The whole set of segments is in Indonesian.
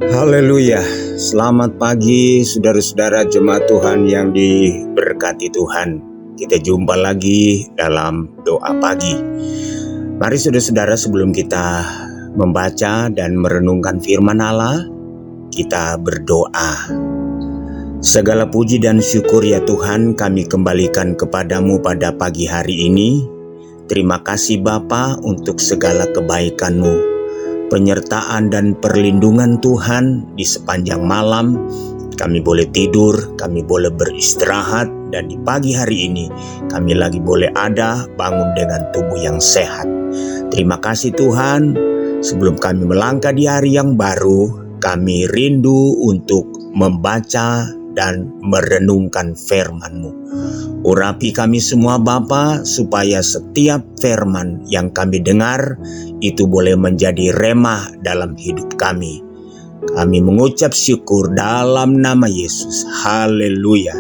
Haleluya, selamat pagi saudara-saudara jemaat Tuhan yang diberkati Tuhan. Kita jumpa lagi dalam doa pagi. Mari saudara-saudara, sebelum kita membaca dan merenungkan firman Allah, kita berdoa. Segala puji dan syukur ya Tuhan kami kembalikan kepadamu pada pagi hari ini. Terima kasih Bapa untuk segala kebaikan-Mu, penyertaan dan perlindungan Tuhan di sepanjang malam. Kami boleh tidur, kami boleh beristirahat, dan di pagi hari ini kami lagi boleh ada bangun dengan tubuh yang sehat. Terima kasih Tuhan. Sebelum kami melangkah di hari yang baru, kami rindu untuk membaca dan merenungkan firman-Mu. Urapi kami semua Bapa, supaya setiap firman yang kami dengar itu boleh menjadi remah dalam hidup kami. Kami mengucap syukur dalam nama Yesus. Haleluya.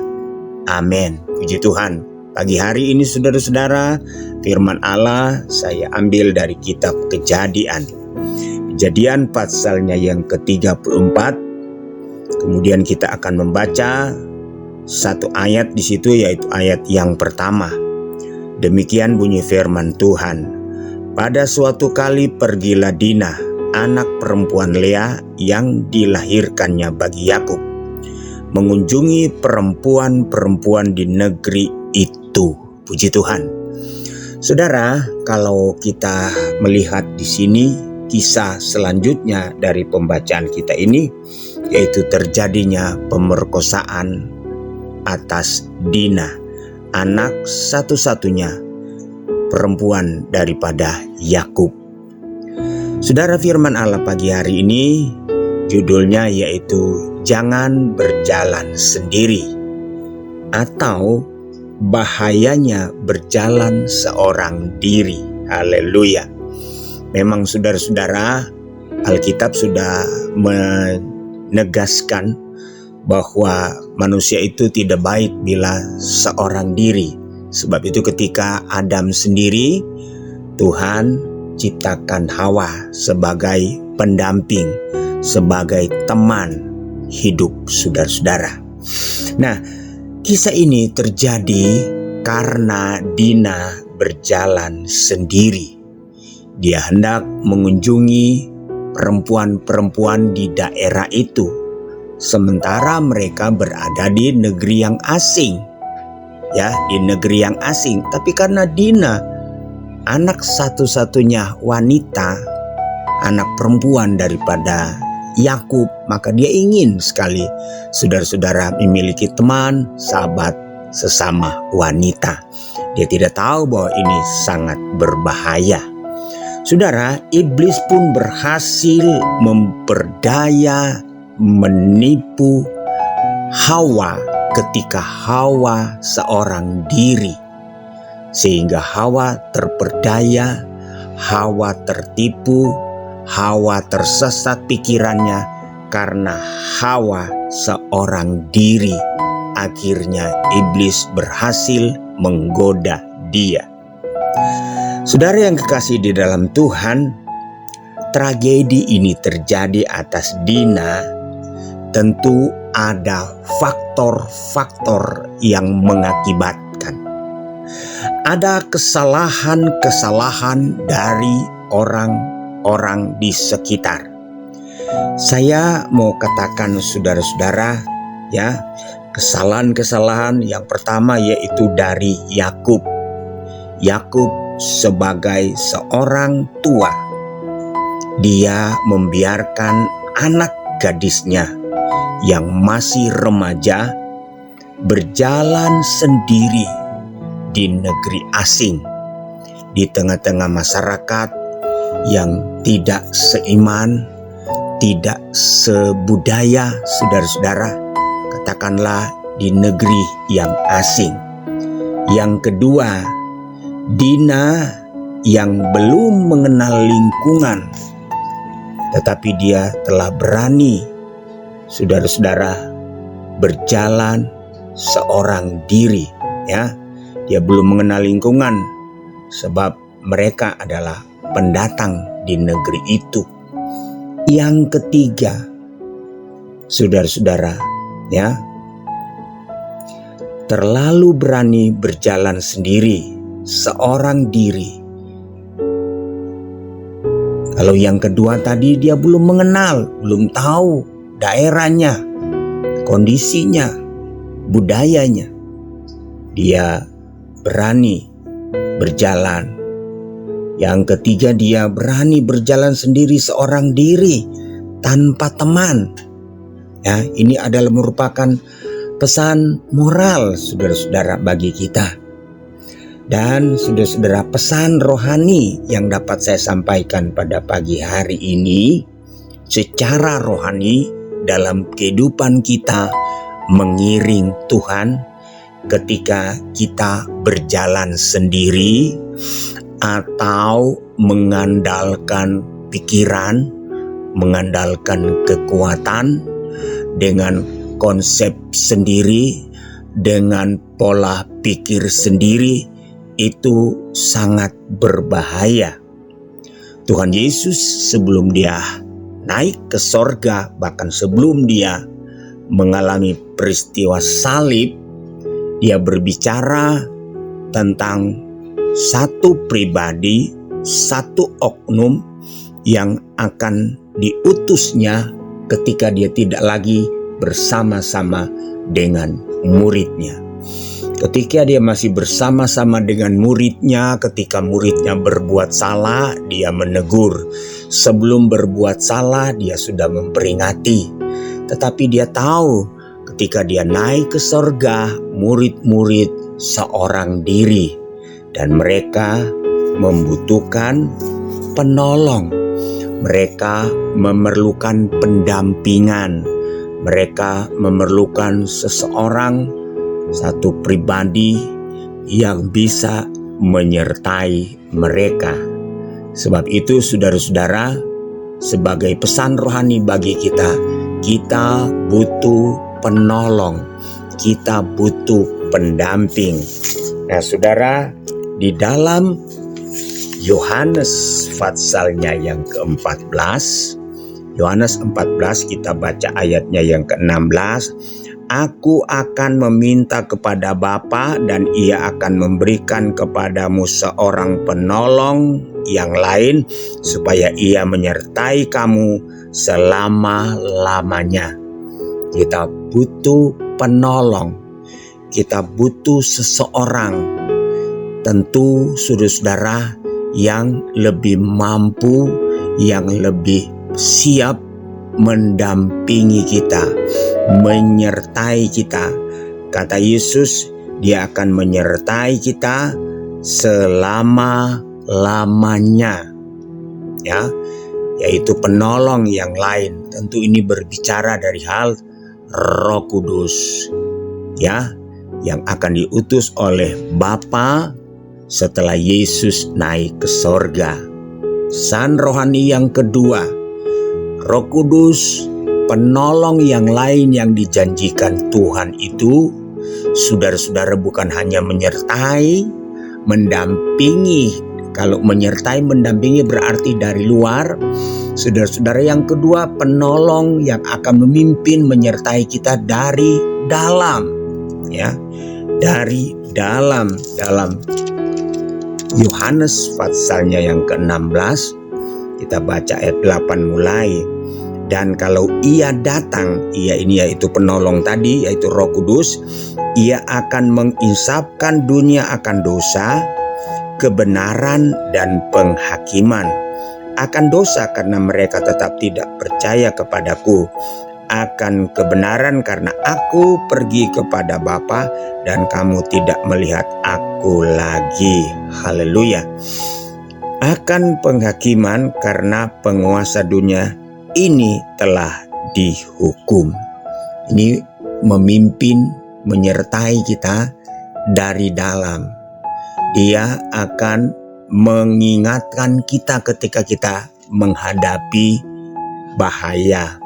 Amin. Puji Tuhan. Pagi hari ini saudara-saudara, firman Allah saya ambil dari kitab Kejadian. Kejadian pasalnya yang ke-34. Kemudian kita akan membaca satu ayat di situ, yaitu ayat yang pertama. Demikian bunyi firman Tuhan. Pada suatu kali pergilah Dina, anak perempuan Lea yang dilahirkannya bagi Yakub, mengunjungi perempuan-perempuan di negeri itu. Puji Tuhan. Saudara, kalau kita melihat di sini kisah selanjutnya dari pembacaan kita ini, yaitu terjadinya pemerkosaan atas Dina, anak satu-satunya perempuan daripada Yakub. Saudara, firman Allah pagi hari ini judulnya yaitu jangan berjalan sendiri, atau bahayanya berjalan seorang diri. Haleluya. Memang saudara-saudara, Alkitab sudah menegaskan bahwa manusia itu tidak baik bila seorang diri. Sebab itu ketika Adam sendiri, Tuhan ciptakan Hawa sebagai pendamping, sebagai teman hidup saudara-saudara. Nah, kisah ini terjadi karena Dina berjalan sendiri. Dia hendak mengunjungi perempuan-perempuan di daerah itu, sementara mereka berada di negeri yang asing. Ya, di negeri yang asing. Tapi karena Dina anak satu-satunya wanita, anak perempuan daripada Yakub, maka dia ingin sekali saudara-saudara memiliki teman, sahabat sesama wanita. Dia tidak tahu bahwa ini sangat berbahaya. Saudara, iblis pun berhasil memperdaya, menipu Hawa ketika Hawa seorang diri, sehingga Hawa terperdaya, Hawa tertipu, Hawa tersesat pikirannya karena Hawa seorang diri. Akhirnya iblis berhasil menggoda dia. Saudara yang kekasih di dalam Tuhan, tragedi ini terjadi atas Dina. Tentu ada faktor-faktor yang mengakibatkan. Ada kesalahan-kesalahan dari orang-orang di sekitar. Saya mau katakan saudara-saudara, ya, kesalahan-kesalahan yang pertama yaitu dari Yakub. Yakub sebagai seorang tua, dia membiarkan anak gadisnya yang masih remaja berjalan sendiri di negeri asing, di tengah-tengah masyarakat yang tidak seiman, tidak sebudaya, saudara-saudara, katakanlah di negeri yang asing. Yang kedua, Dina yang belum mengenal lingkungan, tetapi dia telah berani, saudara-saudara, berjalan seorang diri, ya. Dia belum mengenal lingkungan sebab mereka adalah pendatang di negeri itu. Yang ketiga, saudara-saudara, ya. Terlalu berani berjalan sendiri, seorang diri. Kalau yang kedua tadi dia belum mengenal, belum tahu daerahnya, kondisinya, budayanya. Dia berani berjalan. Yang ketiga dia berani berjalan sendiri seorang diri tanpa teman. Ya, ini adalah merupakan pesan moral saudara-saudara bagi kita. Dan saudara-saudara, pesan rohani yang dapat saya sampaikan pada pagi hari ini, secara rohani dalam kehidupan kita mengiring Tuhan ketika kita berjalan sendiri atau mengandalkan pikiran, mengandalkan kekuatan dengan konsep sendiri, dengan pola pikir sendiri, itu sangat berbahaya. Tuhan Yesus sebelum dia naik ke sorga, bahkan sebelum dia mengalami peristiwa salib, dia berbicara tentang satu pribadi, satu oknum yang akan diutusnya ketika dia tidak lagi bersama-sama dengan muridnya. Ketika dia masih bersama-sama dengan muridnya, ketika muridnya berbuat salah, dia menegur. Sebelum berbuat salah, dia sudah memperingati. Tetapi dia tahu ketika dia naik ke sorga, murid-murid seorang diri. Dan mereka membutuhkan penolong. Mereka memerlukan pendampingan. Mereka memerlukan seseorang, satu pribadi yang bisa menyertai mereka. Sebab itu saudara-saudara, sebagai pesan rohani bagi kita, kita butuh penolong, kita butuh pendamping. Nah saudara, di dalam Yohanes pasalnya yang ke-14, Yohanes 14 kita baca ayatnya yang ke-16. Aku akan meminta kepada Bapa dan ia akan memberikan kepadamu seorang penolong yang lain supaya ia menyertai kamu selama-lamanya. Kita butuh penolong. Kita butuh seseorang. Tentu saudara-saudara yang lebih mampu, yang lebih siap mendampingi kita, menyertai kita. Kata Yesus, dia akan menyertai kita selama-lamanya. Ya, yaitu penolong yang lain. Tentu ini berbicara dari hal Roh Kudus. Ya, yang akan diutus oleh Bapa setelah Yesus naik ke sorga. Pesan rohani yang kedua, Roh Kudus, penolong yang lain yang dijanjikan Tuhan itu, saudara-saudara, bukan hanya menyertai, mendampingi. Kalau menyertai, mendampingi berarti dari luar. Saudara-saudara, yang kedua, penolong yang akan memimpin, menyertai kita dari dalam. Ya, dari dalam Yohanes pasalnya yang ke-16, kita baca ayat 8 mulai. Dan kalau ia datang, ia ini yaitu penolong tadi, yaitu Roh Kudus, ia akan menginsafkan dunia akan dosa, kebenaran dan penghakiman. Akan dosa karena mereka tetap tidak percaya kepadaku. Akan kebenaran karena aku pergi kepada Bapa dan kamu tidak melihat aku lagi. Haleluya. Akan penghakiman karena penguasa dunia ini telah dihukum. Ini memimpin, menyertai kita dari dalam. Dia akan mengingatkan kita ketika kita menghadapi bahaya.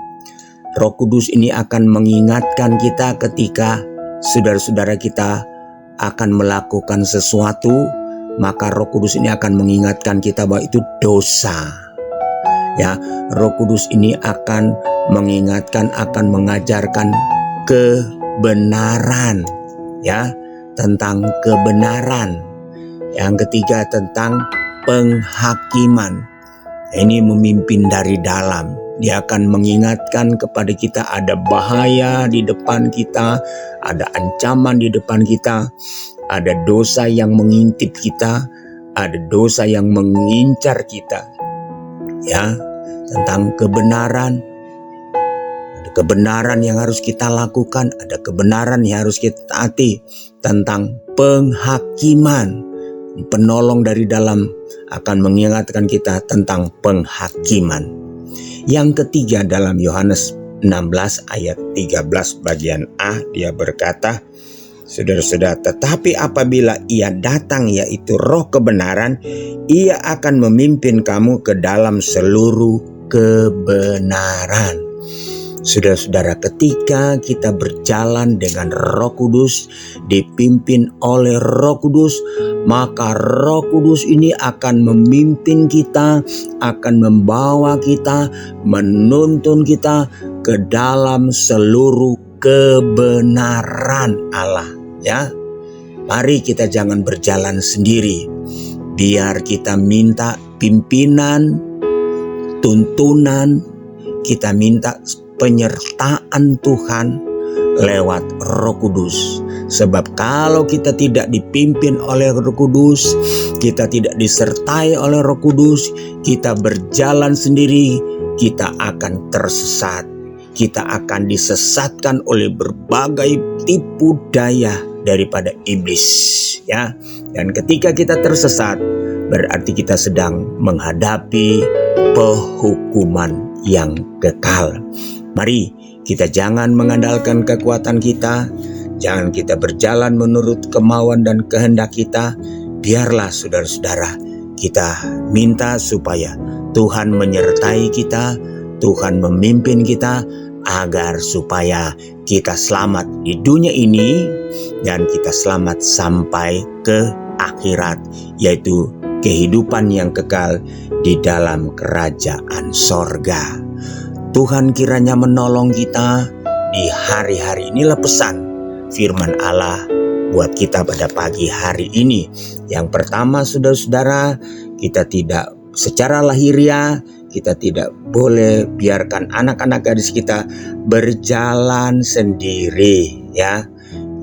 Roh Kudus ini akan mengingatkan kita ketika saudara-saudara kita akan melakukan sesuatu, maka Roh Kudus ini akan mengingatkan kita bahwa itu dosa. Ya, Roh Kudus ini akan mengingatkan, akan mengajarkan kebenaran, ya, tentang kebenaran. Yang ketiga tentang penghakiman. Ini memimpin dari dalam. Dia akan mengingatkan kepada kita ada bahaya di depan kita, ada ancaman di depan kita, ada dosa yang mengintip kita, ada dosa yang mengincar kita. Ya, tentang kebenaran. Ada kebenaran yang harus kita lakukan, ada kebenaran yang harus kita taati. Tentang penghakiman. Penolong dari dalam akan mengingatkan kita tentang penghakiman. Yang ketiga dalam Yohanes 16 ayat 13 bagian A, dia berkata, saudara-saudara, tetapi apabila ia datang, yaitu Roh kebenaran, ia akan memimpin kamu ke dalam seluruh kebenaran. Saudara-saudara, ketika kita berjalan dengan Roh Kudus, dipimpin oleh Roh Kudus, maka Roh Kudus ini akan memimpin kita, akan membawa kita, menuntun kita ke dalam seluruh kebenaran Allah. Ya, mari kita jangan berjalan sendiri. Biar kita minta pimpinan, tuntunan, kita minta penyertaan Tuhan lewat Roh Kudus. Sebab kalau kita tidak dipimpin oleh Roh Kudus, kita tidak disertai oleh Roh Kudus, kita berjalan sendiri, kita akan tersesat. Kita akan disesatkan oleh berbagai tipu daya daripada iblis, ya. Dan ketika kita tersesat, berarti kita sedang menghadapi penghukuman yang kekal. Mari kita jangan mengandalkan kekuatan kita, jangan kita berjalan menurut kemauan dan kehendak kita. Biarlah saudara-saudara, kita minta supaya Tuhan menyertai kita, Tuhan memimpin kita, agar supaya kita selamat di dunia ini dan kita selamat sampai ke akhirat, yaitu kehidupan yang kekal di dalam kerajaan sorga. Tuhan kiranya menolong kita di hari-hari. Inilah pesan firman Allah buat kita pada pagi hari ini. Yang pertama, saudara-saudara, kita tidak secara lahiriah, kita tidak boleh biarkan anak-anak gadis kita berjalan sendiri, ya.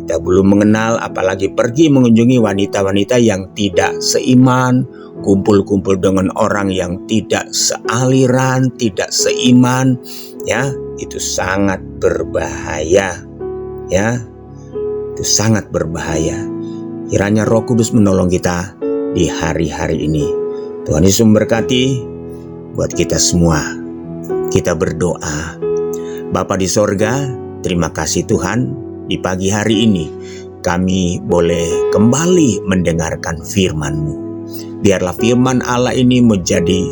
Kita belum mengenal, apalagi pergi mengunjungi wanita-wanita yang tidak seiman, kumpul-kumpul dengan orang yang tidak sealiran, tidak seiman, ya. Itu sangat berbahaya, ya. Itu sangat berbahaya. Kiranya Roh Kudus menolong kita di hari-hari ini. Tuhan Yesus memberkati buat kita semua. Kita berdoa. Bapa di sorga, terima kasih Tuhan, di pagi hari ini kami boleh kembali mendengarkan firman-Mu. Biarlah firman Allah ini menjadi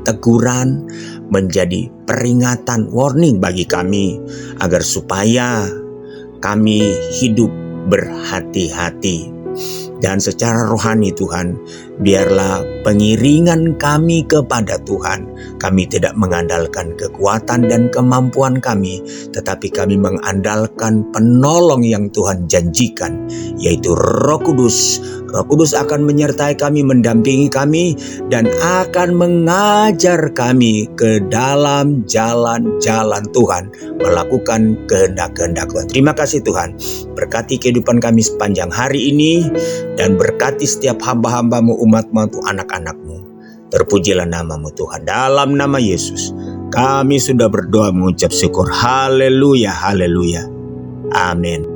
teguran, menjadi peringatan, warning bagi kami, agar supaya kami hidup berhati-hati. Dan secara rohani Tuhan, biarlah pengiringan kami kepada Tuhan. Kami tidak mengandalkan kekuatan dan kemampuan kami, tetapi kami mengandalkan penolong yang Tuhan janjikan, yaitu Roh Kudus. Roh Kudus akan menyertai kami, mendampingi kami, dan akan mengajar kami ke dalam jalan-jalan Tuhan, melakukan kehendak-kehendak Tuhan. Terima kasih Tuhan. Berkati kehidupan kami sepanjang hari ini, dan berkati setiap hamba-hamba-Mu, umat-Mu, anak-anak-Mu. Terpujilah nama-Mu Tuhan. Dalam nama Yesus kami sudah berdoa mengucap syukur. Haleluya, haleluya. Amin.